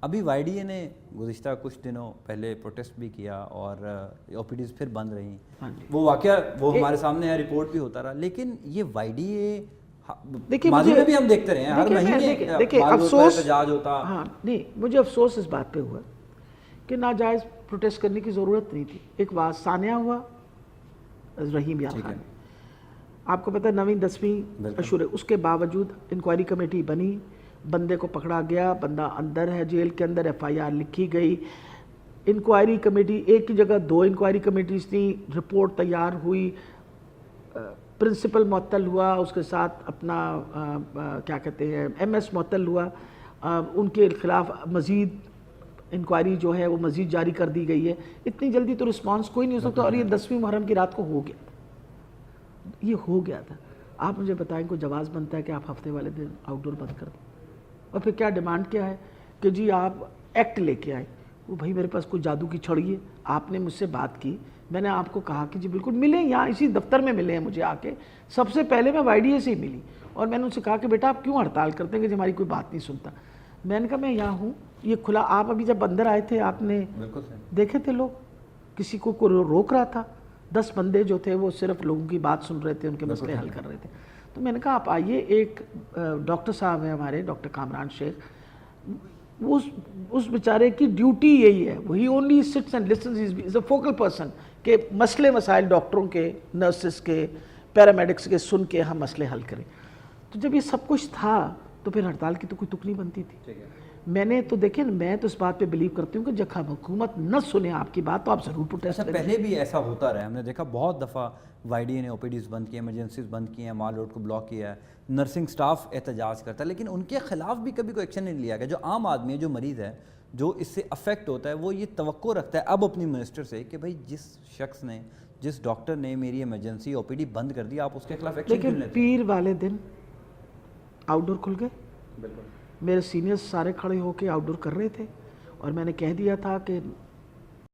ابھی Y D A نے گزشتہ کچھ دنوں پہلے پروٹیسٹ بھی کیا اور او پی ڈیز پھر بند رہیں. وہ واقعہ وہ ہمارے سامنے ہے, رپورٹ بھی ہوتا رہا, لیکن یہ وائی ڈی اے ماضی میں بھی ہم دیکھتے رہے ہیں ہر مہینے افسوس احتجاج ہوتا. ہاں نہیں, مجھے افسوس اس بات پہ ہوا کہ ناجائز پروٹیسٹ کرنے کی ضرورت نہیں تھی. ایک ثانیہ ہوا رحیم یار خان, آپ کو پتہ 9ویں 10ویں اشورے, اس کے باوجود انکوائری کمیٹی بنی, بندے کو پکڑا گیا, بندہ اندر ہے جیل کے اندر, ایف آئی آر لکھی گئی. انکوائری کمیٹی ایک کی جگہ 2 انکوائری کمیٹیز تھیں, رپورٹ تیار ہوئی, پرنسپل معطل ہوا, اس کے ساتھ اپنا کیا کہتے ہیں ایم ایس معطل ہوا, ان کے خلاف مزید انکوائری جو ہے وہ مزید جاری کر دی گئی ہے. اتنی جلدی تو رسپانس کوئی نہیں ہو سکتا, اور یہ 10ویں محرم کی رات کو ہو گیا, یہ ہو گیا تھا. آپ مجھے بتائیں کوئی جواز بنتا ہے کہ آپ ہفتے والے دن آؤٹ ڈور بند کر دیں؟ اور پھر کیا ڈیمانڈ کیا ہے کہ جی آپ ایکٹ لے کے آئیں. وہ بھائی میرے پاس کوئی جادو کی چھڑی ہے, آپ نے مجھ سے بات کی, میں نے آپ کو کہا کہ جی بالکل ملیں, یہاں اسی دفتر میں ملیں مجھے آ کے. سب سے پہلے میں وائی ڈی اے سے ہی ملی, اور میں نے ان سے کہا کہ بیٹا آپ کیوں ہڑتال کرتے ہیں کہ جی ہماری کوئی بات نہیں سنتا. میں نے کہا میں یہاں ہوں, یہ کھلا, آپ ابھی جب اندر آئے تھے آپ نے دیکھے تھے لوگ, کسی کو روک رہا تھا؟ 10 بندے جو تھے وہ صرف لوگوں کی بات سن رہے تھے, ان کے مسئلے حل کر رہے تھے. تو میں نے کہا آپ آئیے, ایک ڈاکٹر صاحب ہیں ہمارے, ڈاکٹر کامران شیخ, اس بیچارے کی ڈیوٹی یہی ہے, وہی only sits and listens, is a focal person, کہ مسئلے مسائل ڈاکٹروں کے, نرسز کے, پیرامیڈکس کے سن کے ہم مسئلے حل کریں. تو جب یہ سب کچھ تھا تو پھر ہڑتال کی تو کوئی تک نہیں بنتی تھی. میں نے تو دیکھیں, میں تو اس بات پہ بلیو کرتی ہوں کہ جب حکومت نہ سنے آپ کی بات تو آپ ضرور پروٹیسٹ کریں. پہلے بھی ایسا ہوتا رہا, ہم نے دیکھا بہت دفعہ وائی ڈی اے نے او پی ڈیز بند کی, ایمرجنسیز بند کی ہیں, مال روڈ کو بلاک کیا ہے, نرسنگ سٹاف احتجاج کرتا ہے, لیکن ان کے خلاف بھی کبھی کوئی ایکشن نہیں لیا گیا. جو عام آدمی ہے, جو مریض ہے, جو اس سے افیکٹ ہوتا ہے, وہ یہ توقع رکھتا ہے اب اپنی منسٹر سے کہ بھائی جس شخص نے, جس ڈاکٹر نے میری ایمرجنسی او پی ڈی بند کر دی, آپ اس کے خلاف ایکشن کیوں لیتے ہیں. پیر والے دن آؤٹ ڈور کھل گئے, میرے سینئرز سارے کھڑے ہو کے آؤٹ ڈور کر رہے تھے, اور میں نے کہہ دیا تھا کہ